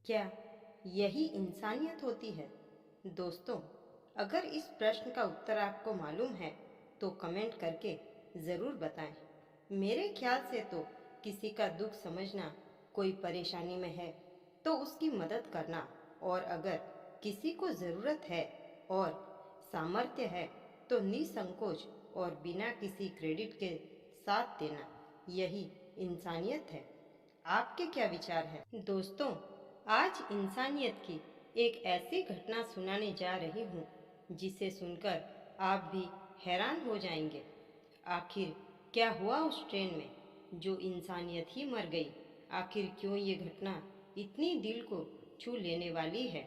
क्या यही इंसानियत होती है? दोस्तों, अगर इस प्रश्न का उत्तर आपको मालूम है तो कमेंट करके ज़रूर बताएं। मेरे ख्याल से तो किसी का दुख समझना, कोई परेशानी में है तो उसकी मदद करना, और अगर किसी को ज़रूरत है और सामर्थ्य है तो निसंकोच और बिना किसी क्रेडिट के साथ देना, यही इंसानियत है। आपके क्या विचार हैं? दोस्तों, आज इंसानियत की एक ऐसी घटना सुनाने जा रही हूँ जिसे सुनकर आप भी हैरान हो जाएंगे। आखिर क्या हुआ उस ट्रेन में जो इंसानियत ही मर गई? आखिर क्यों ये घटना इतनी दिल को छू लेने वाली है?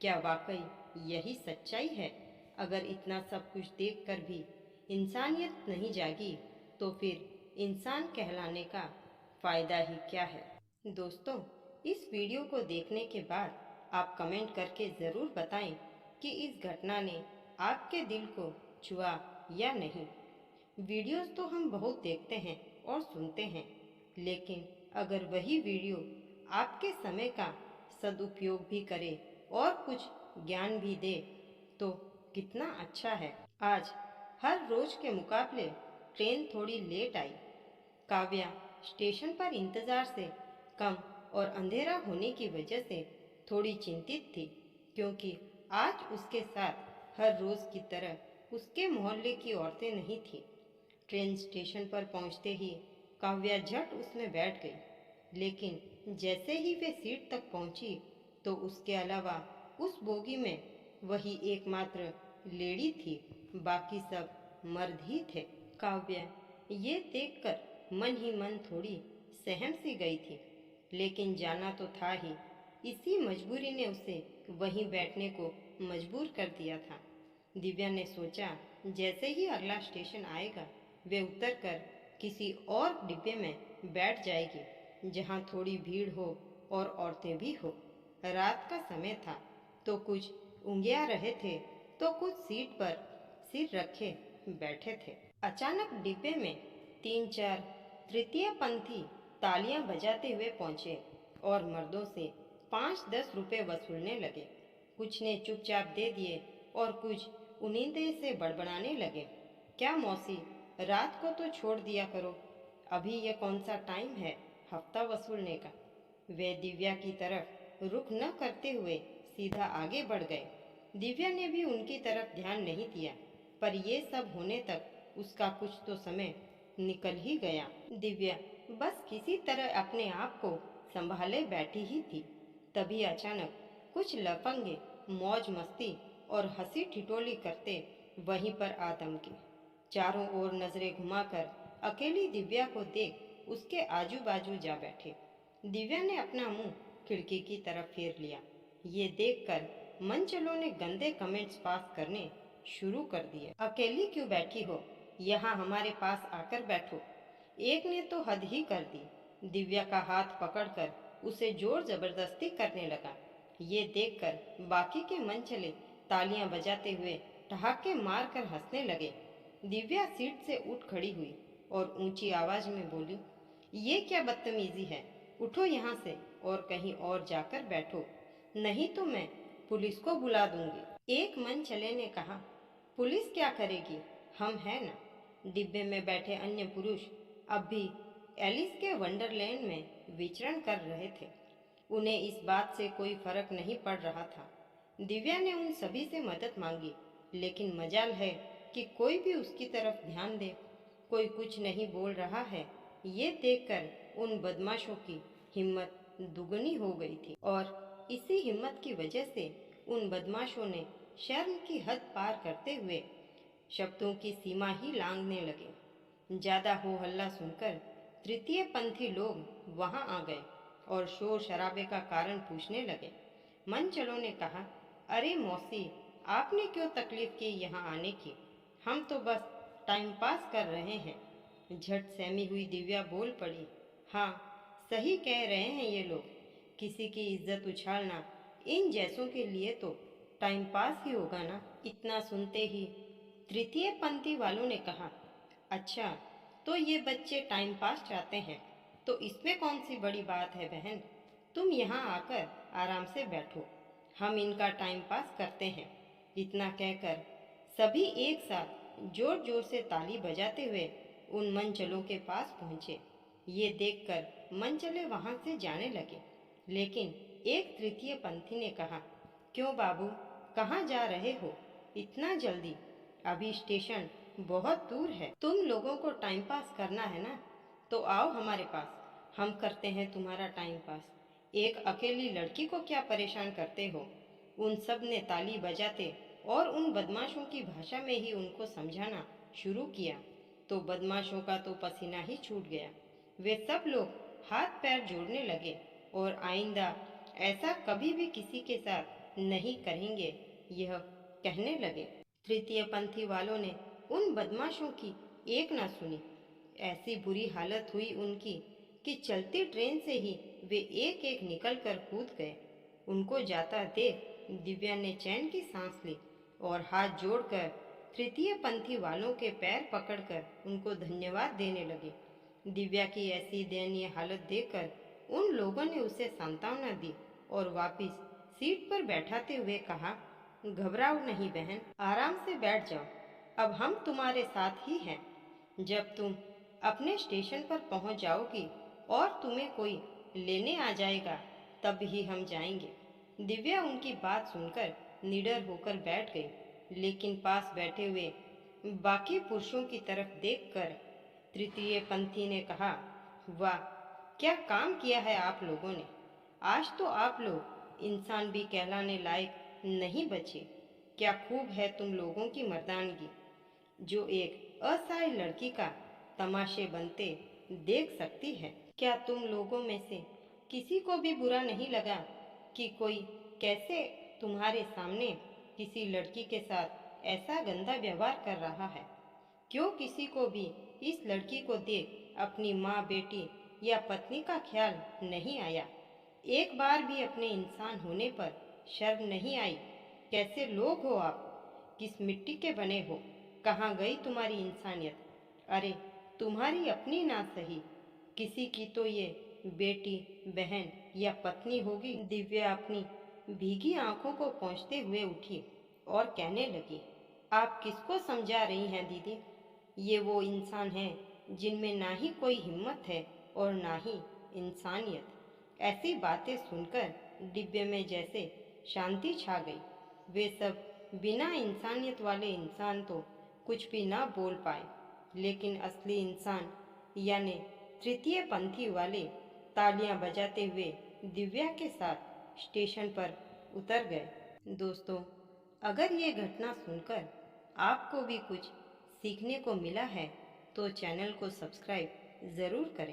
क्या वाकई यही सच्चाई है? अगर इतना सब कुछ देखकर भी इंसानियत नहीं जागी तो फिर इंसान कहलाने का फायदा ही क्या है? दोस्तों, इस वीडियो को देखने के बाद आप कमेंट करके ज़रूर बताएं कि इस घटना ने आपके दिल को छुआ या नहीं। वीडियोस तो हम बहुत देखते हैं और सुनते हैं, लेकिन अगर वही वीडियो आपके समय का सदुपयोग भी करे और कुछ ज्ञान भी दे तो कितना अच्छा है। आज हर रोज के मुकाबले ट्रेन थोड़ी लेट आई। काव्या स्टेशन पर इंतजार से कम और अंधेरा होने की वजह से थोड़ी चिंतित थी, क्योंकि आज उसके साथ हर रोज की तरह उसके मोहल्ले की औरतें नहीं थीं। ट्रेन स्टेशन पर पहुंचते ही काव्या झट उसमें बैठ गई, लेकिन जैसे ही वे सीट तक पहुंची तो उसके अलावा उस बोगी में वही एकमात्र लेडी थी, बाकी सब मर्द ही थे। काव्या ये देखकर मन ही मन थोड़ी सहम सी गई थी, लेकिन जाना तो था ही। इसी मजबूरी ने उसे वहीं बैठने को मजबूर कर दिया था। दिव्या ने सोचा, जैसे ही अगला स्टेशन आएगा वे उतरकर किसी और डिब्बे में बैठ जाएगी जहां थोड़ी भीड़ हो और औरतें भी हो। रात का समय था तो कुछ ऊँघिया रहे थे तो कुछ सीट पर सिर रखे बैठे थे। अचानक डिब्बे में तीन चार तृतीय पंथी तालियां बजाते हुए पहुंचे और मर्दों से 5-10 रुपए वसूलने लगे। कुछ ने चुपचाप दे दिए और कुछ उन्नींदे से बड़बड़ाने लगे, क्या मौसी, रात को तो छोड़ दिया करो, अभी ये कौन सा टाइम है हफ्ता वसूलने का। वे दिव्या की तरफ रुख न करते हुए सीधा आगे बढ़ गए। दिव्या ने भी उनकी तरफ ध्यान नहीं दिया, पर ये सब होने तक उसका कुछ तो समय निकल ही गया। दिव्या बस किसी तरह अपने आप को संभाले बैठी ही थी। तभी अचानक कुछ लफंगे मौज मस्ती और हंसी ठिठोली करते वहीं पर आ थमके। चारों ओर नजरें घुमाकर अकेली दिव्या को देख उसके आजू बाजू जा बैठे। दिव्या ने अपना मुंह खिड़की की तरफ फेर लिया। ये देखकर मनचलों ने गंदे कमेंट्स पास करने शुरू कर दिए। अकेली क्यों बैठी हो, यहाँ हमारे पास आकर बैठो। एक ने तो हद ही कर दी, दिव्या का हाथ पकड़कर उसे जोर जबरदस्ती करने लगा। ये देखकर बाकी के मनचले तालियां बजाते हुए ठहाके मारकर हंसने लगे। दिव्या सीट से उठ खड़ी हुई और ऊंची आवाज में बोली, ये क्या बदतमीजी है, उठो यहाँ से और कहीं और जाकर बैठो, नहीं तो मैं पुलिस को बुला दूंगी। एक मनचले ने कहा, पुलिस क्या करेगी, हम हैं ना। डिब्बे में बैठे अन्य पुरुष अब भी एलिस के वंडरलैंड में विचरण कर रहे थे। उन्हें इस बात से कोई फर्क नहीं पड़ रहा था। दिव्या ने उन सभी से मदद मांगी, लेकिन मजाल है कि कोई भी उसकी तरफ ध्यान दे। कोई कुछ नहीं बोल रहा है। ये देखकर उन बदमाशों की हिम्मत दुगनी हो गई थी, और इसी हिम्मत की वजह से उन बदमाशों ने शर्म की हद पार करते हुए शब्दों की सीमा ही लांघने लगे। ज्यादा हो हल्ला सुनकर तृतीय पंथी लोग वहां आ गए और शोर शराबे का कारण पूछने लगे। मनचलों ने कहा, अरे मौसी, आपने क्यों तकलीफ की यहाँ आने की, हम तो बस टाइम पास कर रहे हैं। झट सहमी हुई दिव्या बोल पड़ी, हाँ सही कह रहे हैं ये लोग, किसी की इज्जत उछालना इन जैसों के लिए तो टाइम पास ही होगा ना। इतना सुनते ही तृतीय पंथी वालों ने कहा, अच्छा तो ये बच्चे टाइम पास चाहते हैं तो इसमें कौन सी बड़ी बात है बहन, तुम यहाँ आकर आराम से बैठो, हम इनका टाइम पास करते हैं। इतना कहकर सभी एक साथ जोर जोर से ताली बजाते हुए उन मनचलों के पास पहुँचे। ये देखकर मनचले वहाँ से जाने लगे, लेकिन एक तृतीय पंथी ने कहा, क्यों बाबू, कहाँ जा रहे हो इतना जल्दी? अभी स्टेशन बहुत दूर है। तुम लोगों को टाइम पास करना है ना, तो आओ हमारे पास, हम करते हैं तुम्हारा टाइम पास। एक अकेली लड़की को क्या परेशान करते हो? उन सब ने ताली बजाते और उन बदमाशों की भाषा में ही उनको समझाना शुरू किया। तो बदमाशों का तो पसीना ही छूट गया। वे सब लोग हाथ पैर जोड़ने लगे और आइंदा ऐसा कभी भी किसी के साथ नहीं करेंगे, यह कहने लगे। तृतीय पंथी वालों ने उन बदमाशों की एक ना सुनी। ऐसी बुरी हालत हुई उनकी कि चलती ट्रेन से ही वे एक एक निकल कर कूद गए। उनको जाता देख दिव्या ने चैन की सांस ली और हाथ जोड़कर तृतीय पंथी वालों के पैर पकड़कर उनको धन्यवाद देने लगे। दिव्या की ऐसी दयनीय हालत देखकर उन लोगों ने उसे सांत्वना दी और वापस सीट पर बैठाते हुए कहा, घबराओ नहीं बहन, आराम से बैठ जाओ, अब हम तुम्हारे साथ ही हैं। जब तुम अपने स्टेशन पर पहुंच जाओगी और तुम्हें कोई लेने आ जाएगा, तब ही हम जाएंगे। दिव्या उनकी बात सुनकर निडर होकर बैठ गई, लेकिन पास बैठे हुए बाकी पुरुषों की तरफ देखकर तृतीय पंथी ने कहा, वाह, क्या काम किया है आप लोगों ने। आज तो आप लोग इंसान भी कहलाने लायक नहीं बचे। क्या खूब है तुम लोगों की मर्दानगी, जो एक असहाय लड़की का तमाशे बनते देख सकती है। क्या तुम लोगों में से किसी को भी बुरा नहीं लगा कि कोई कैसे तुम्हारे सामने किसी लड़की के साथ ऐसा गंदा व्यवहार कर रहा है? क्यों किसी को भी इस लड़की को देख अपनी माँ, बेटी या पत्नी का ख्याल नहीं आया? एक बार भी अपने इंसान होने पर शर्म नहीं आई? कैसे लोग हो आप? किस मिट्टी के बने हो? कहाँ गई तुम्हारी इंसानियत? अरे, तुम्हारी अपनी ना सही, किसी की तो ये बेटी, बहन या पत्नी होगी। दिव्या अपनी भीगी आंखों को पोंछते हुए उठी और कहने लगी, आप किसको समझा रही हैं दीदी? ये वो इंसान हैं जिनमें ना ही कोई हिम्मत है और ना ही इंसानियत। ऐसी बातें सुनकर डिब्बे में जैसे शांति छा गई। वे सब बिना इंसानियत वाले इंसान तो कुछ भी ना बोल पाए, लेकिन असली इंसान यानी तृतीय पंथी वाले तालियां बजाते हुए दिव्या के साथ स्टेशन पर उतर गए। दोस्तों, अगर ये घटना सुनकर आपको भी कुछ सीखने को मिला है, तो चैनल को सब्सक्राइब ज़रूर करें।